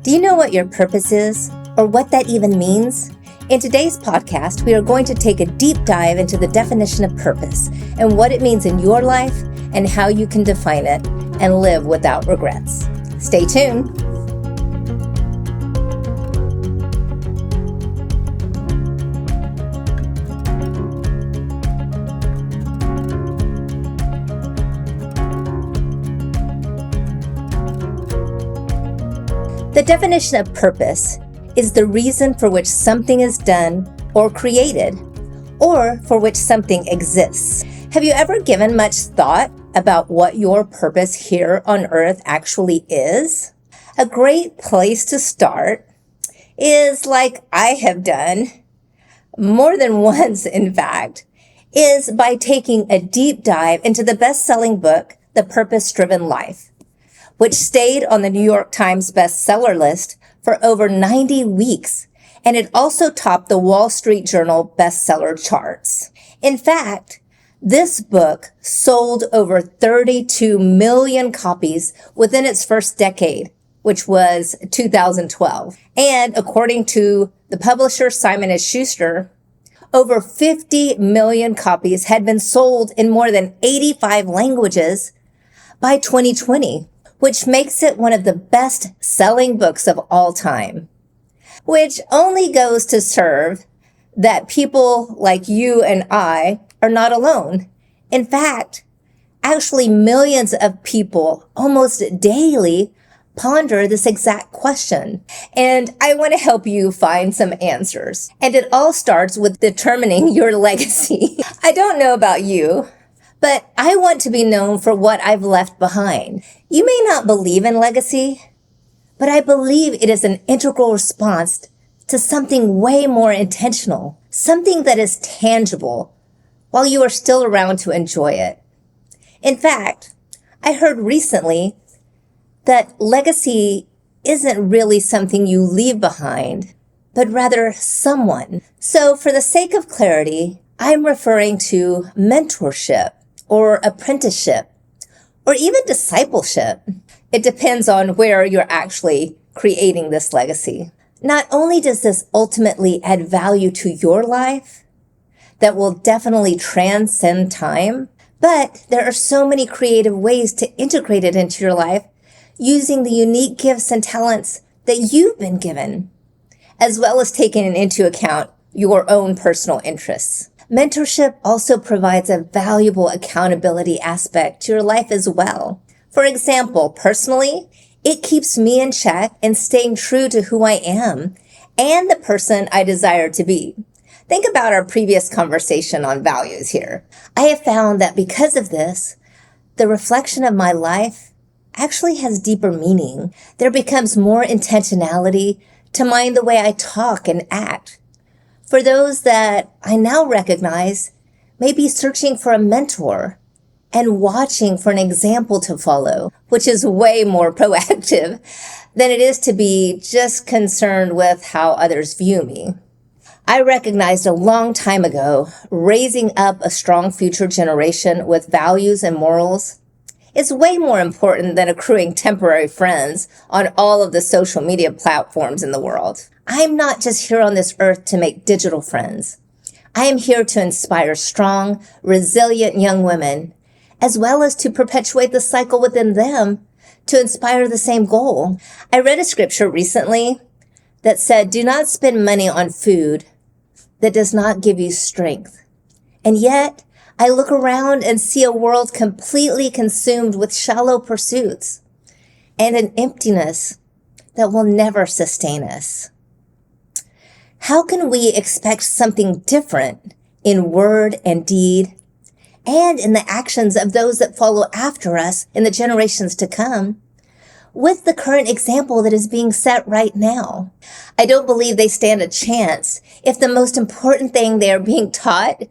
Do you know what your purpose is, or what that even means? In today's podcast, we are going to take a deep dive into the definition of purpose and what it means in your life and how you can define it and live without regrets. Stay tuned. The definition of purpose is the reason for which something is done or created, or for which something exists. Have you ever given much thought about what your purpose here on earth actually is? A great place to start is, like I have done more than once, in fact, is by taking a deep dive into the best-selling book, The Purpose-Driven Life, which stayed on the New York Times bestseller list for over 90 weeks, and it also topped the Wall Street Journal bestseller charts. In fact, this book sold over 32 million copies within its first decade, which was 2012. And according to the publisher Simon & Schuster, over 50 million copies had been sold in more than 85 languages by 2020. Which makes it one of the best-selling books of all time, which only goes to serve that people like you and I are not alone. In fact, actually millions of people almost daily ponder this exact question. And I want to help you find some answers. And it all starts with determining your legacy. I don't know about you, but I want to be known for what I've left behind. You may not believe in legacy, but I believe it is an integral response to something way more intentional, something that is tangible while you are still around to enjoy it. In fact, I heard recently that legacy isn't really something you leave behind, but rather someone. So for the sake of clarity, I'm referring to mentorship, or apprenticeship, or even discipleship. It depends on where you're actually creating this legacy. Not only does this ultimately add value to your life that will definitely transcend time, but there are so many creative ways to integrate it into your life using the unique gifts and talents that you've been given, as well as taking into account your own personal interests. Mentorship also provides a valuable accountability aspect to your life as well. For example, personally, it keeps me in check and staying true to who I am and the person I desire to be. Think about our previous conversation on values here. I have found that because of this, the reflection of my life actually has deeper meaning. There becomes more intentionality to mind the way I talk and act. For those that I now recognize may be searching for a mentor and watching for an example to follow, which is way more proactive than it is to be just concerned with how others view me. I recognized a long time ago, raising up a strong future generation with values and morals is way more important than accruing temporary friends on all of the social media platforms in the world. I'm not just here on this earth to make digital friends. I am here to inspire strong, resilient young women, as well as to perpetuate the cycle within them to inspire the same goal. I read a scripture recently that said, "Do not spend money on food that does not give you strength." And yet, I look around and see a world completely consumed with shallow pursuits and an emptiness that will never sustain us. How can we expect something different in word and deed and in the actions of those that follow after us in the generations to come with the current example that is being set right now? I don't believe they stand a chance if the most important thing they are being taught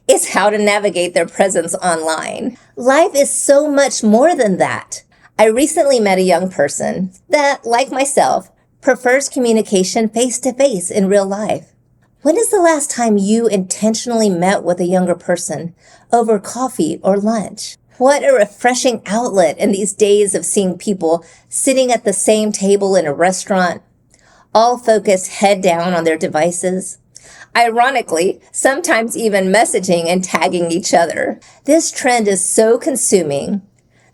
is how to navigate their presence online. Life is so much more than that. I recently met a young person that, like myself, prefers communication face-to-face in real life. When is the last time you intentionally met with a younger person over coffee or lunch? What a refreshing outlet in these days of seeing people sitting at the same table in a restaurant, all focused head down on their devices. Ironically, sometimes even messaging and tagging each other. This trend is so consuming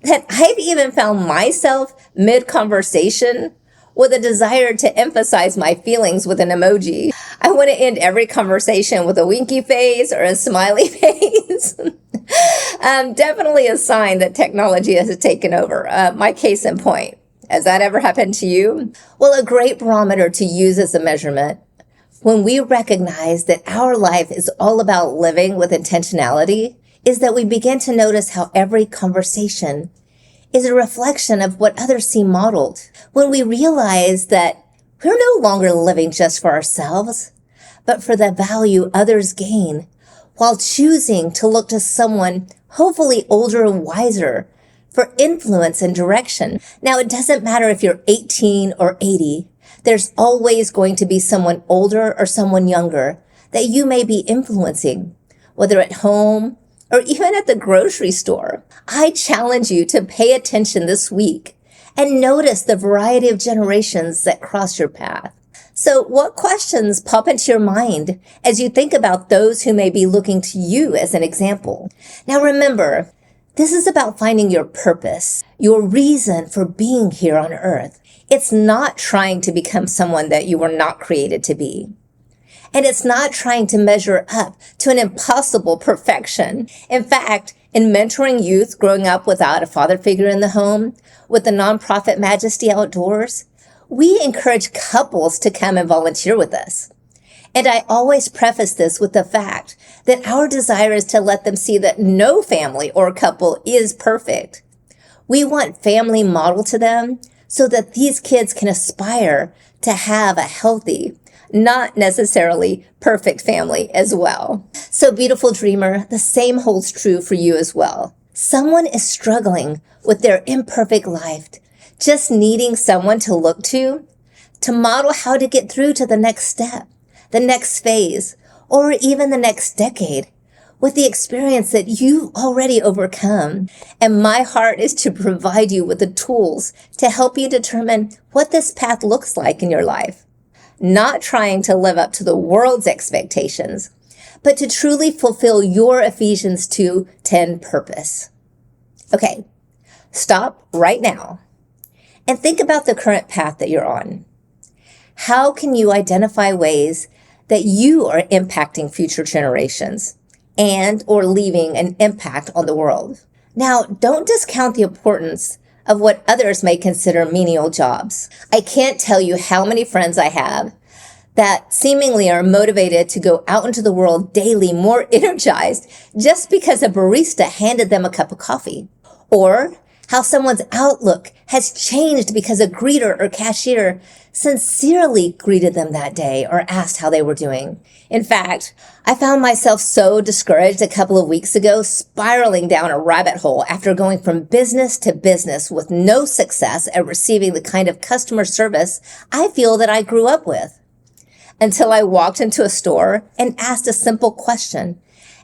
that I've even found myself mid-conversation with a desire to emphasize my feelings with an emoji. I want to end every conversation with a winky face or a smiley face. Definitely a sign that technology has taken over. My case in point. Has that ever happened to you? Well, a great barometer to use as a measurement, when we recognize that our life is all about living with intentionality, is that we begin to notice how every conversation is a reflection of what others see modeled. When we realize that we're no longer living just for ourselves, but for the value others gain, while choosing to look to someone hopefully older and wiser for influence and direction. Now, it doesn't matter if you're 18 or 80. There's always going to be someone older or someone younger that you may be influencing, whether at home or even at the grocery store. I challenge you to pay attention this week and notice the variety of generations that cross your path. So what questions pop into your mind as you think about those who may be looking to you as an example? Now remember, this is about finding your purpose, your reason for being here on earth. It's not trying to become someone that you were not created to be. And it's not trying to measure up to an impossible perfection. In fact, in mentoring youth growing up without a father figure in the home, with the nonprofit Majesty Outdoors, we encourage couples to come and volunteer with us. And I always preface this with the fact that our desire is to let them see that no family or couple is perfect. We want family modeled to them so that these kids can aspire to have a healthy, not necessarily perfect family as well. So beautiful dreamer, the same holds true for you as well. Someone is struggling with their imperfect life, just needing someone to look to model how to get through to the next step, the next phase, or even the next decade with the experience that you've already overcome. And my heart is to provide you with the tools to help you determine what this path looks like in your life. Not trying to live up to the world's expectations, but to truly fulfill your Ephesians 2:10 purpose. Okay, stop right now and think about the current path that you're on. How can you identify ways that you are impacting future generations and or leaving an impact on the world? Now, don't discount the importance of what others may consider menial jobs. I can't tell you how many friends I have that seemingly are motivated to go out into the world daily more energized just because a barista handed them a cup of coffee, or how someone's outlook has changed because a greeter or cashier sincerely greeted them that day or asked how they were doing. In fact, I found myself so discouraged a couple of weeks ago, spiraling down a rabbit hole after going from business to business with no success at receiving the kind of customer service I feel that I grew up with. Until I walked into a store and asked a simple question,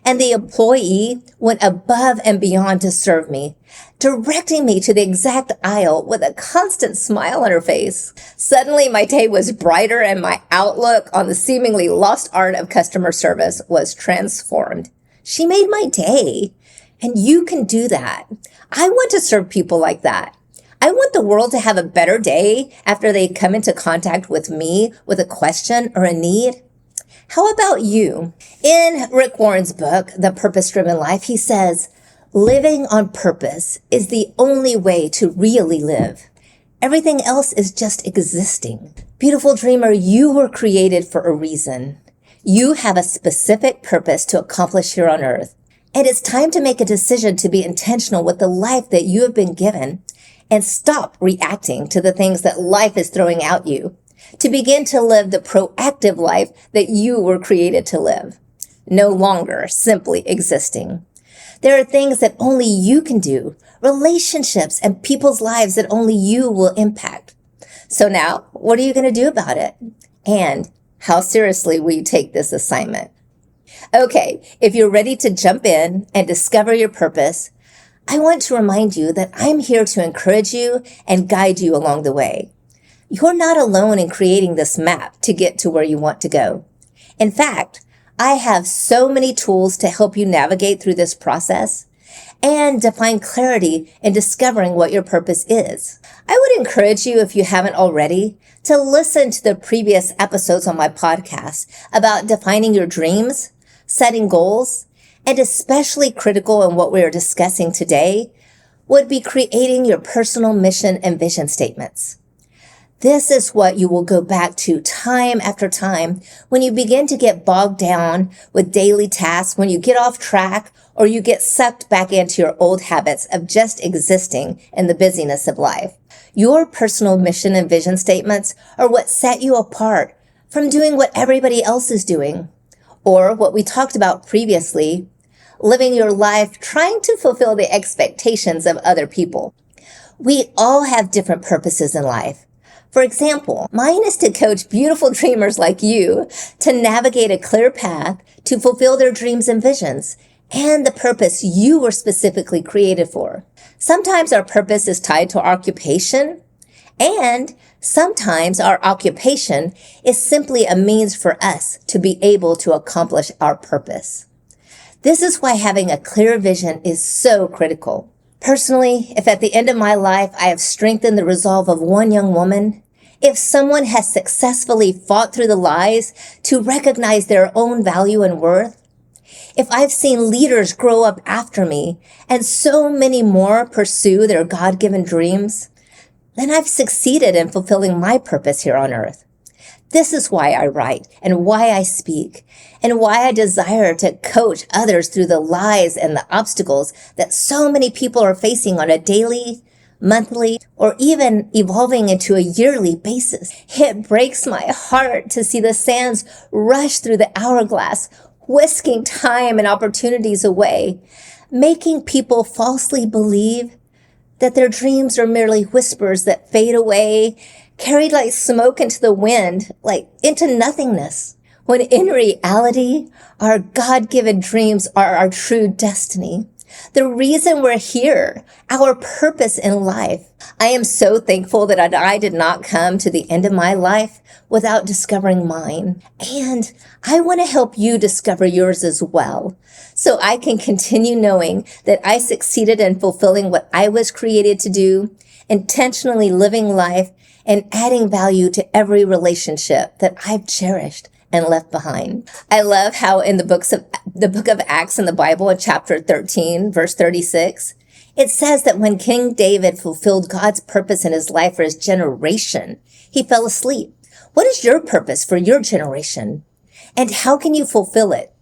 and the employee went above and beyond to serve me, directing me to the exact aisle with a constant smile on her face. Suddenly, my day was brighter and my outlook on the seemingly lost art of customer service was transformed. She made my day, and you can do that. I want to serve people like that. I want the world to have a better day after they come into contact with me with a question or a need. How about you? In Rick Warren's book, The Purpose-Driven Life, he says, living on purpose is the only way to really live. Everything else is just existing. Beautiful dreamer, you were created for a reason. You have a specific purpose to accomplish here on earth. And it's time to make a decision to be intentional with the life that you have been given and stop reacting to the things that life is throwing at you, to begin to live the proactive life that you were created to live, no longer simply existing. There are things that only you can do, relationships and people's lives that only you will impact. So now, what are you going to do about it? And how seriously will you take this assignment? Okay, if you're ready to jump in and discover your purpose, I want to remind you that I'm here to encourage you and guide you along the way. You're not alone in creating this map to get to where you want to go. In fact, I have so many tools to help you navigate through this process and to find clarity in discovering what your purpose is. I would encourage you, if you haven't already, to listen to the previous episodes on my podcast about defining your dreams, setting goals, and especially critical in what we are discussing today would be creating your personal mission and vision statements. This is what you will go back to time after time when you begin to get bogged down with daily tasks, when you get off track, or you get sucked back into your old habits of just existing in the busyness of life. Your personal mission and vision statements are what set you apart from doing what everybody else is doing, or what we talked about previously, living your life trying to fulfill the expectations of other people. We all have different purposes in life. For example, mine is to coach beautiful dreamers like you to navigate a clear path to fulfill their dreams and visions and the purpose you were specifically created for. Sometimes our purpose is tied to our occupation, and sometimes our occupation is simply a means for us to be able to accomplish our purpose. This is why having a clear vision is so critical. Personally, if at the end of my life I have strengthened the resolve of one young woman, if someone has successfully fought through the lies to recognize their own value and worth, if I've seen leaders grow up after me and so many more pursue their God-given dreams, then I've succeeded in fulfilling my purpose here on earth. This is why I write and why I speak and why I desire to coach others through the lies and the obstacles that so many people are facing on a daily, monthly, or even evolving into a yearly basis. It breaks my heart to see the sands rush through the hourglass, whisking time and opportunities away, making people falsely believe that their dreams are merely whispers that fade away, carried like smoke into the wind, like into nothingness, when in reality, our God-given dreams are our true destiny. The reason we're here, our purpose in life. I am so thankful that I did not come to the end of my life without discovering mine. And I want to help you discover yours as well, so I can continue knowing that I succeeded in fulfilling what I was created to do, intentionally living life and adding value to every relationship that I've cherished and left behind. I love how in the book of Acts in the Bible, in chapter 13, verse 36, it says that when King David fulfilled God's purpose in his life for his generation, he fell asleep. What is your purpose for your generation? And how can you fulfill it?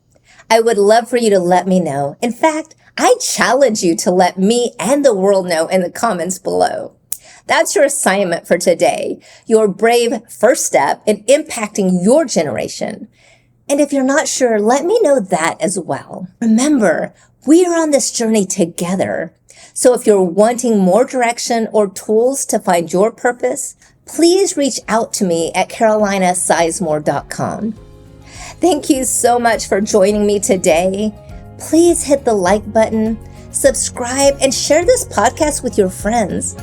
I would love for you to let me know. In fact, I challenge you to let me and the world know in the comments below. That's your assignment for today, your brave first step in impacting your generation. And if you're not sure, let me know that as well. Remember, we are on this journey together. So if you're wanting more direction or tools to find your purpose, please reach out to me at carolinasizemore.com. Thank you so much for joining me today. Please hit the like button, subscribe, and share this podcast with your friends,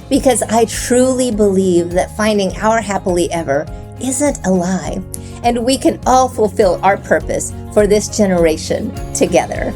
because I truly believe that finding our happily ever isn't a lie, and we can all fulfill our purpose for this generation together.